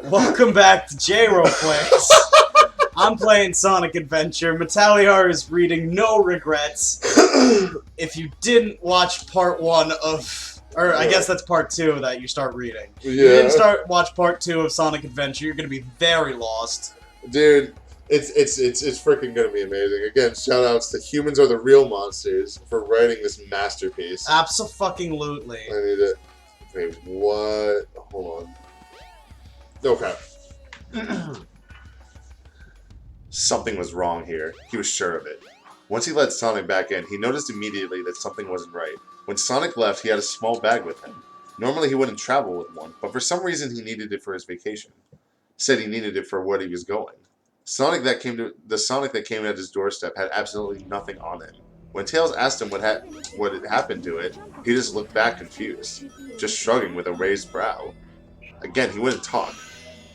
Welcome back to Let'sJroPlay. I'm playing Sonic Adventure. Metalliar is reading No Regrets. If you didn't watch part 1 of... Or I guess that's part 2 that you start reading. Yeah. If you didn't watch part 2 of Sonic Adventure, you're gonna be very lost. Dude, it's freaking gonna be amazing. Again, shout outs to HumansAreTheRealMonsters for writing this masterpiece. Abso-fucking-lutely. I need it. Wait, what? Hold on. Okay. Something was wrong here. He was sure of it. Once he let Sonic back in, he noticed immediately that something wasn't right. When Sonic left, he had a small bag with him. Normally he wouldn't travel with one, but for some reason he needed it for his vacation. Said he needed it for what he was going. The Sonic that came at his doorstep had absolutely nothing on it. When Tails asked him what had happened to it, he just looked back confused, just shrugging with a raised brow. Again, he wouldn't talk.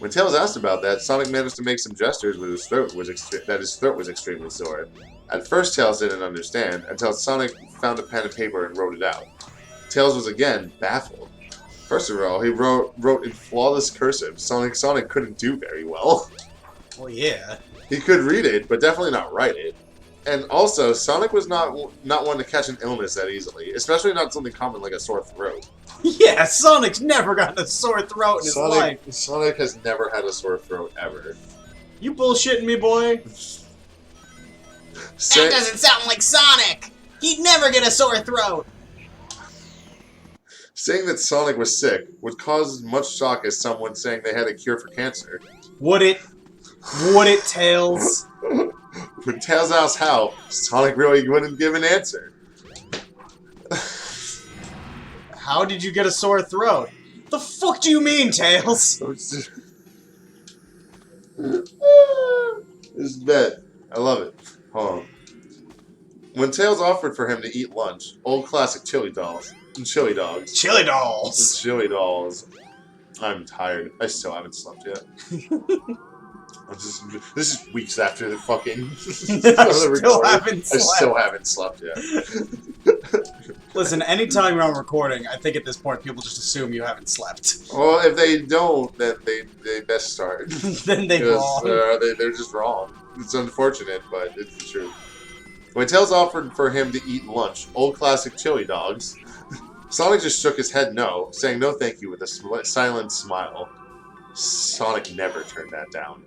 When Tails asked about that, Sonic managed to make some gestures with his throat that his throat was extremely sore. At first, Tails didn't understand, until Sonic found a pen and paper and wrote it out. Tails was again baffled. First of all, he wrote in flawless cursive. Sonic couldn't do very well. Well, yeah. He could read it, but definitely not write it. And also, Sonic was not one to catch an illness that easily, especially not something common like a sore throat. Yeah, Sonic's never gotten a sore throat in his life. Sonic has never had a sore throat, ever. You bullshitting me, boy? That doesn't sound like Sonic! He'd never get a sore throat! Saying that Sonic was sick would cause as much shock as someone saying they had a cure for cancer. Would it? Would it, Tails? When Tails asked how, Sonic really wouldn't give an answer. How did you get a sore throat? The fuck do you mean, Tails? This is bad. I love it. Hold on. When Tails offered for him to eat lunch, old classic chili dogs. Chili dolls. I'm tired. I still haven't slept yet. This is weeks after the fucking. I still haven't slept yet. Listen, anytime I'm recording, I think at this point people just assume you haven't slept. Well, if they don't, then they best start. Then they're wrong. They're just wrong. It's unfortunate, but it's the truth. When Tails offered for him to eat lunch, old classic chili dogs, Sonic just shook his head no, saying no thank you with a silent smile. Sonic never turned that down.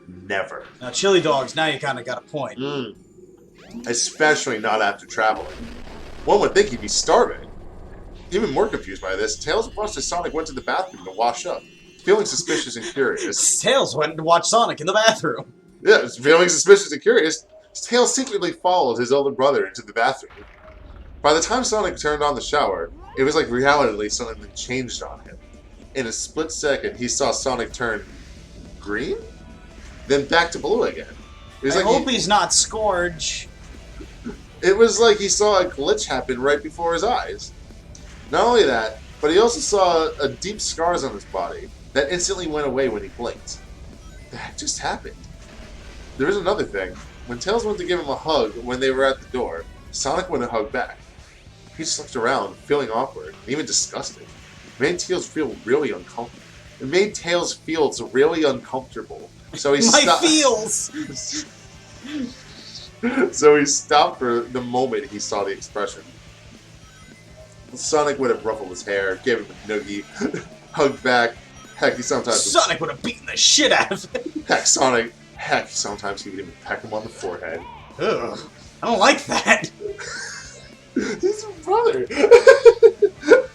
Never. Now, chili dogs, now you kind of got a point. Especially not after traveling. One would think he'd be starving. Even more confused by this, Tails watched as Sonic went to the bathroom to wash up, feeling suspicious and curious. Tails went to watch Sonic in the bathroom. Yeah, feeling suspicious and curious, Tails secretly followed his older brother into the bathroom. By the time Sonic turned on the shower, it was like reality suddenly changed on him. In a split second, he saw Sonic turn green, then back to blue again. I hope he's not Scourge. It was like he saw a glitch happen right before his eyes. Not only that, but he also saw a deep scars on his body that instantly went away when he blinked. That just happened. There is another thing. When Tails went to give him a hug when they were at the door, Sonic wouldn't hug back. He just looked around, feeling awkward, and even disgusted. It made Tails feel really uncomfortable. So he stopped. So he stopped for the moment he saw the expression. Sonic would have ruffled his hair, gave him a noogie, hugged back. Heck, Sonic would have beaten the shit out of him. Heck, sometimes he would even peck him on the forehead. Ugh, I don't like that. He's a brother.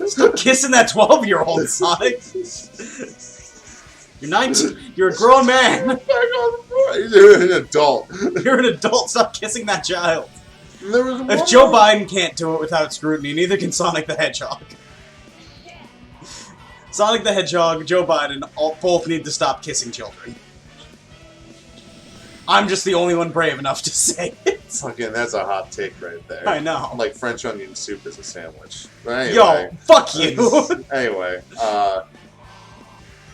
Stop kissing that 12-year-old, Sonic. You're 19. You're a grown man. You're an adult. You're an adult. Stop kissing that child. If Joe Biden can't do it without scrutiny, neither can Sonic the Hedgehog. Sonic the Hedgehog, Joe Biden, both need to stop kissing children. I'm just the only one brave enough to say it. Fucking, that's a hot take right there. I know. Like French onion soup is a sandwich. But anyway, yo, fuck you. Anyway,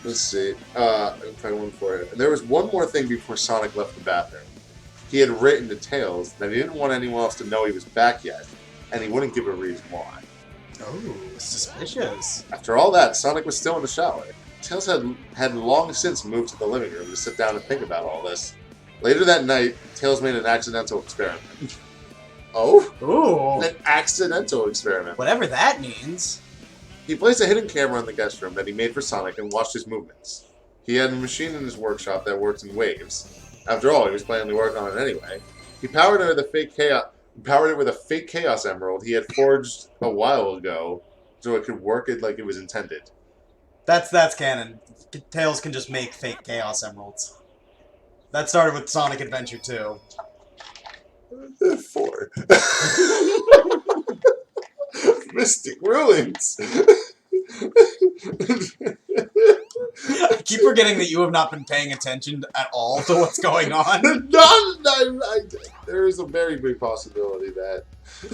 let's see. I'm trying one for it. There was one more thing before Sonic left the bathroom. He had written to Tails that he didn't want anyone else to know he was back yet, and he wouldn't give a reason why. Oh, suspicious. After all that, Sonic was still in the shower. Tails had long since moved to the living room to sit down and think about all this. Later that night, Tails made an accidental experiment. Oh? Ooh. An accidental experiment. Whatever that means. He placed a hidden camera in the guest room that he made for Sonic and watched his movements. He had a machine in his workshop that worked in waves. After all, he was planning to work on it anyway. He powered it with a fake Chaos Emerald he had forged a while ago, so it could work it like it was intended. That's canon. Tails can just make fake Chaos Emeralds. That started with Sonic Adventure 2. 4. Mystic Ruins. I keep forgetting that you have not been paying attention at all to what's going on. There is a very big possibility that...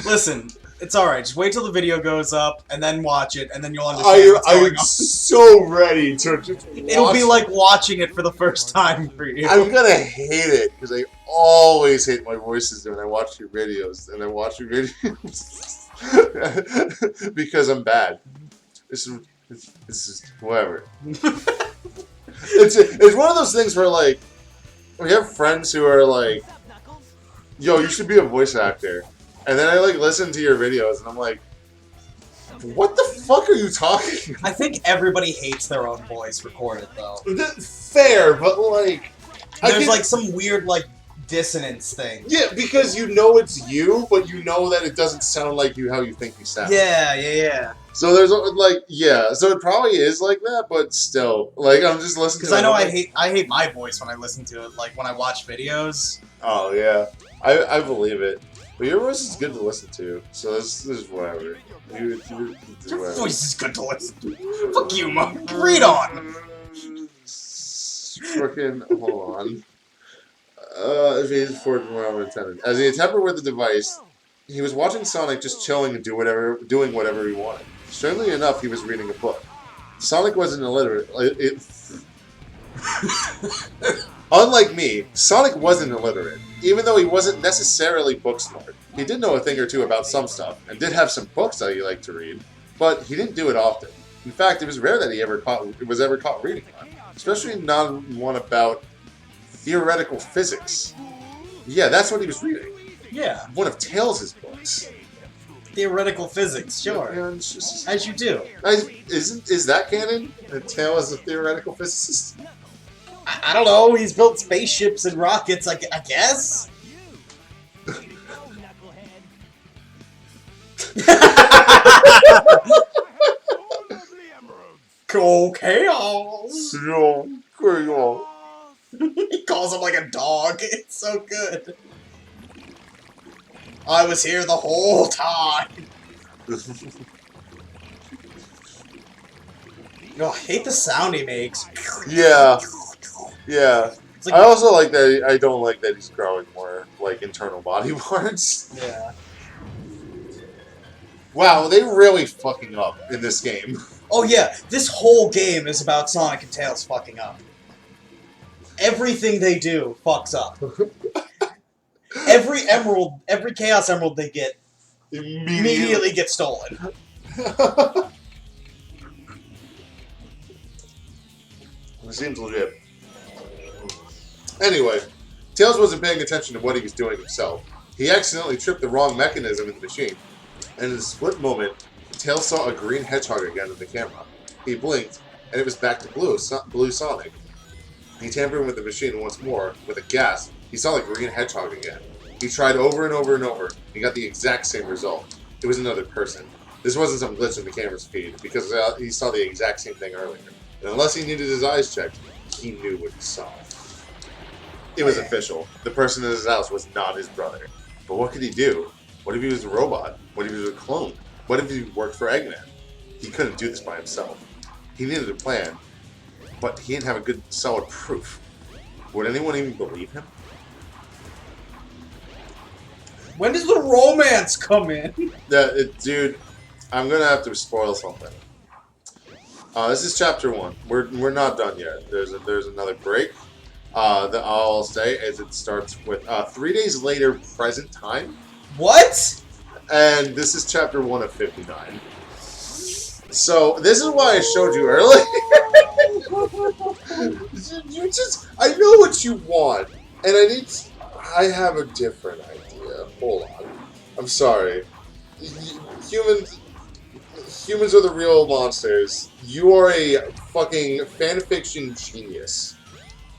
Listen, it's alright. Just wait till the video goes up, and then watch it, and then you'll understand what's going on. I'm so ready to just It'll be like watching it for the first time for you. I'm gonna hate it, because I always hate my voices when I watch your videos, and I watch your videos because I'm bad. This is whatever. It's one of those things where, like, we have friends who are like, yo, you should be a voice actor. And then I, like, listen to your videos, and I'm like, what the fuck are you talking about? I think everybody hates their own voice recorded, though. Fair, but, like... There's, like, some weird, like, dissonance thing. Yeah, because you know it's you, but you know that it doesn't sound like you how you think you sound. Yeah. So there's, like, yeah, so it probably is like that, but still, like, I'm just listening to it. Because I know I hate my voice when I listen to it, like, when I watch videos. Oh, yeah. I believe it. But your voice is good to listen to, so this is whatever. Your voice is good to listen to. Fuck you, Monk. Read on. Frickin' hold on. If he's forged more intended. As he tampered with the device, he was watching Sonic just chilling and doing whatever he wanted. Strangely enough, he was reading a book. Sonic wasn't illiterate. Unlike me, Sonic wasn't illiterate. Even though he wasn't necessarily book smart, he did know a thing or two about some stuff, and did have some books that he liked to read, but he didn't do it often. In fact, it was rare that he was ever caught reading one, especially not one about theoretical physics. Yeah, that's what he was reading. Yeah. One of Tails' books. Theoretical physics, sure. Yeah, just, as you do. Is that canon? That Tails is a theoretical physicist? I don't know. He's built spaceships and rockets, I guess. Go Chaos! Yeah, Chaos. He calls him like a dog. It's so good. I was here the whole time. Oh, I hate the sound he makes. Yeah. Yeah. Like, I also like that. I don't like that he's growing more, like, internal body parts. Yeah. Wow, they really fucking up in this game. Oh yeah, this whole game is about Sonic and Tails fucking up. Everything they do fucks up. Every Chaos Emerald they get immediately gets stolen. It seems legit. Anyway, Tails wasn't paying attention to what he was doing himself. He accidentally tripped the wrong mechanism in the machine. And in a split moment, Tails saw a green hedgehog again in the camera. He blinked, and it was back to blue Sonic. He tampered with the machine once more. With a gasp, he saw the green hedgehog again. He tried over and over and over. He got the exact same result. It was another person. This wasn't some glitch in the camera's feed, because he saw the exact same thing earlier. And unless he needed his eyes checked, he knew what he saw. It was official. The person in his house was not his brother. But what could he do? What if he was a robot? What if he was a clone? What if he worked for Eggman? He couldn't do this by himself. He needed a plan, but he didn't have a good, solid proof. Would anyone even believe him? When does the romance come in? Dude, I'm gonna have to spoil something. This is chapter 1. We're not done yet. There's another break. That I'll say is it starts with 3 days later, present time. What? And this is chapter 1 of 59. So this is why I showed you earlier. I know what you want, and I have a different idea. Hold on. I'm sorry. Humans are the real monsters. You are a fucking fanfiction genius.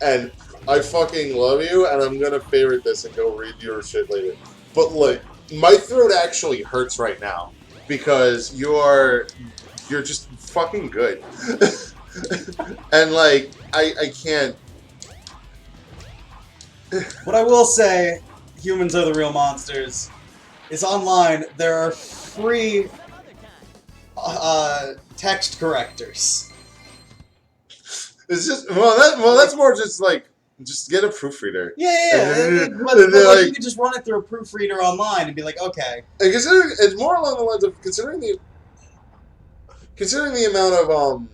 And I fucking love you, and I'm gonna favorite this and go read your shit later. But, like, my throat actually hurts right now. Because you're just fucking good. And, like, I can't... What I will say, Humans Are the Real Monsters, is online there are free text correctors. It's just that's more just like just get a proofreader. Yeah. But like, you can just run it through a proofreader online and be like, okay. And considering it's more along the lines of considering the amount of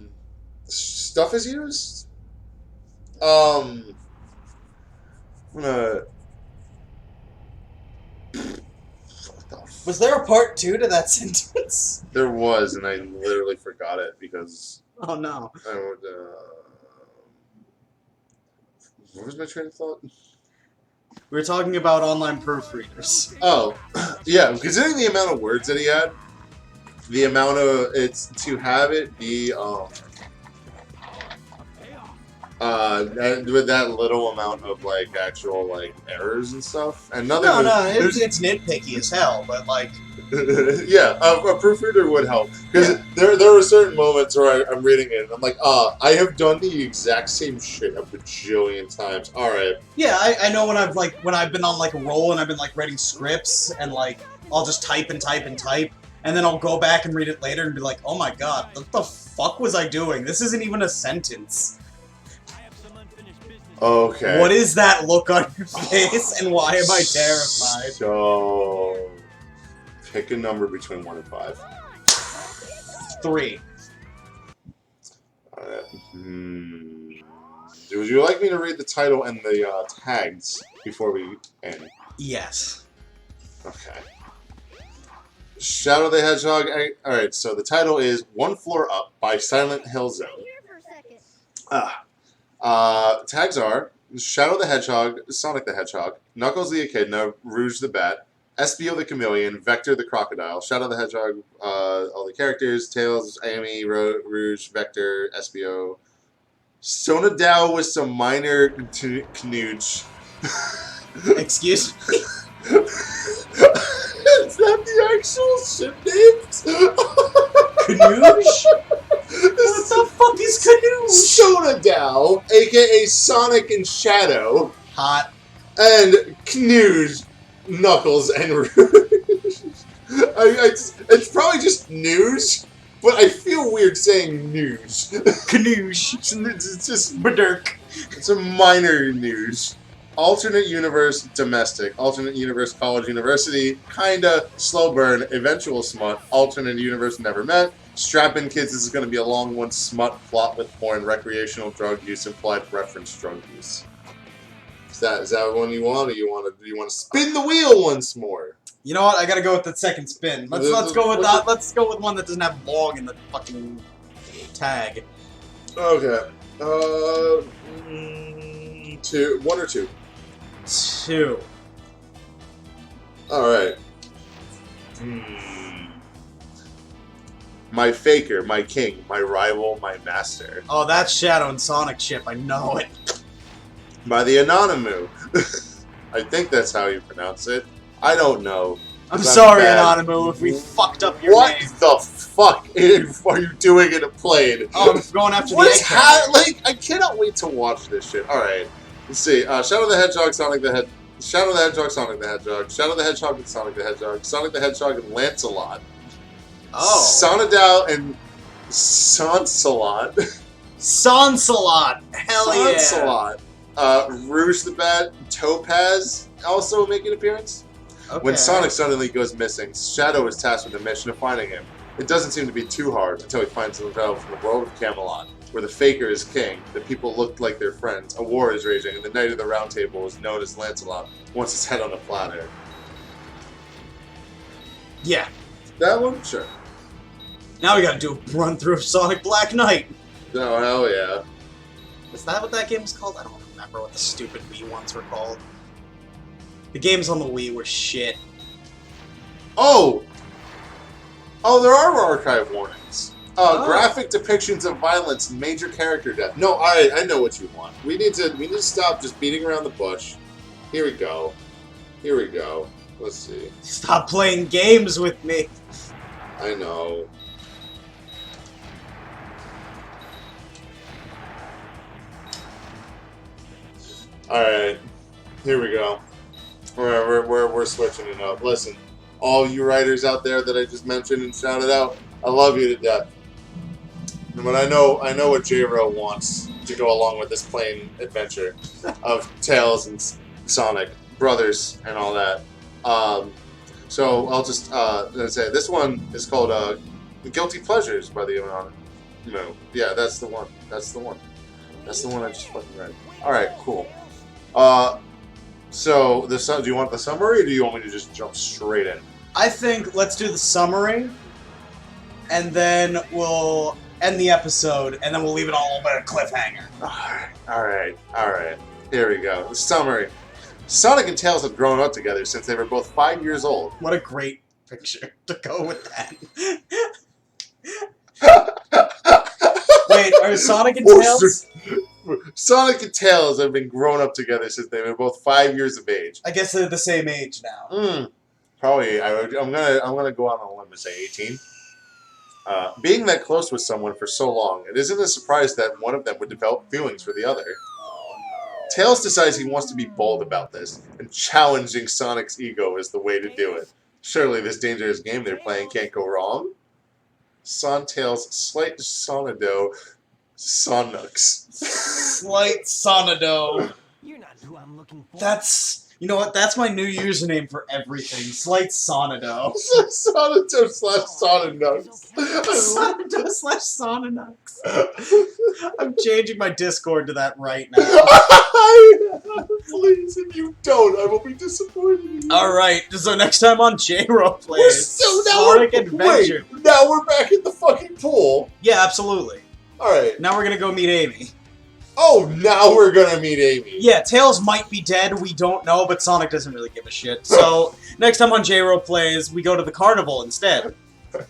stuff is used. I'm gonna. Was there a part 2 to that sentence? There was, and I literally forgot it because. Oh no. I would. What was my train of thought? We were talking about online proofreaders. Oh, yeah. Considering the amount of words that he had, the amount of to have it be with that little amount of like actual like errors and stuff, and nothing. It's nitpicky as hell, but like. Yeah, a proofreader would help because there are certain moments where I'm reading it and I'm like, I have done the exact same shit a bajillion times. All right. Yeah, I know when I've been on like a roll and I've been like writing scripts and like I'll just type and then I'll go back and read it later and be like, oh my god, what the fuck was I doing? This isn't even a sentence. Okay. What is that look on your face and why am I terrified? So. Pick a number between 1 and 5. 3. Would you like me to read the title and the tags before we end? Yes. Okay. Shadow the Hedgehog. Alright, so the title is One Floor Up by Silent Hill Zone. Tags are Shadow the Hedgehog, Sonic the Hedgehog, Knuckles the Echidna, Rouge the Bat, Espio the Chameleon, Vector the Crocodile, Shadow the Hedgehog, all the characters, Tails, Amy, Rouge, Vector, Espio, Sonadao with some minor knooge. Excuse me? Is that the actual ship name? Knooge? What the fuck is Knooge? Sonadao, aka Sonic and Shadow. Hot. And Knooge. Knuckles and Rouge. It's probably just news, but I feel weird saying news. Knooge. It's just Badirk. It's a minor news. Alternate universe domestic. Alternate universe college university. Kinda slow burn. Eventual smut. Alternate universe never met. Strap in kids. This is going to be a long one. Smut plot with porn. Recreational drug use. Implied reference drug use. Is that one you want, or do you want to spin the wheel once more? You know what? I gotta go with the second spin. Let's go with that. Let's go with one that doesn't have long in the fucking tag. Okay. 2, 1 or 2. 2. All right. My faker, my king, my rival, my master. Oh, that's Shadow and Sonic ship. I know it. By the Anonymous. I think that's how you pronounce it. I don't know. I'm sorry, Anonymous, if we fucked up your name. What the fuck are you doing in a plane? Oh, I'm going after what the is like, I cannot wait to watch this shit. Alright. Let's see. Shadow the Hedgehog, Sonic the Hedgehog, Shadow the Hedgehog, Sonic the Hedgehog, Shadow the Hedgehog and Sonic the Hedgehog, Sonic the Hedgehog and Lancelot. Oh. Sonadao and Sansalot. Sansalot! Hell yeah! Sansalot. Rouge the Bat, Topaz also make an appearance. Okay. When Sonic suddenly goes missing, Shadow is tasked with the mission of finding him. It doesn't seem to be too hard until he finds himself in the world of Camelot, where the Faker is king, the people look like their friends, a war is raging, and the Knight of the Round Table is known as Lancelot, wants his head on a platter. Yeah. That one? Sure. Now we gotta do a run through of Sonic Black Knight. Oh, hell yeah. Is that what that game was called? I don't remember what the stupid Wii ones were called. The games on the Wii were shit. Oh! Oh, there are archive warnings. Graphic depictions of violence and major character death. No, alright, I know what you want. We need to stop just beating around the bush. Here we go. Here we go. Let's see. Stop playing games with me. I know. Alright. Here we go. We're switching it up. Listen, all you writers out there that I just mentioned and shouted out, I love you to death. But I know what J-Ro wants to go along with this plain adventure of Tails and Sonic, brothers, and all that. So I'll just say this one is called "The Guilty Pleasures" by the No, yeah, that's the one. That's the one. That's the one I just fucking read. All right, cool. So do you want the summary, or do you want me to just jump straight in? I think let's do the summary, and then we'll end the episode, and then we'll leave it all a cliffhanger. Alright. Here we go. The summary. Sonic and Tails have grown up together since they were both 5 years old. What a great picture to go with that. Wait, are Sonic and Tails? Sonic and Tails have been grown up together since they were both 5 years of age. I guess they're the same age now. Probably. I'm gonna go out on a limb and say 18. Being that close with someone for so long, it isn't a surprise that one of them would develop feelings for the other. Oh, no. Tails decides he wants to be bold about this, and challenging Sonic's ego is the way to do it. Surely this dangerous game they're playing can't go wrong? Tails' slight sonado Sonux. Slight sonado. You're not who I'm looking for. You know what? That's my new username for everything. Slight sonado. Sonado/Sononux. Sonado/Sononux. I'm changing my Discord to that right now. Please, if you don't, I will be disappointed in you. Alright, so next time on Let'sJroPlay, Sonic Adventure. Wait, now we're back at the fucking pool. Yeah, absolutely. Alright. Now we're gonna go meet Amy. Oh, now we're gonna meet Amy. Yeah, Tails might be dead, we don't know, but Sonic doesn't really give a shit. So, next time on Let'sJroPlays, we go to the carnival instead.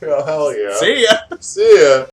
Oh, hell yeah. See ya! See ya!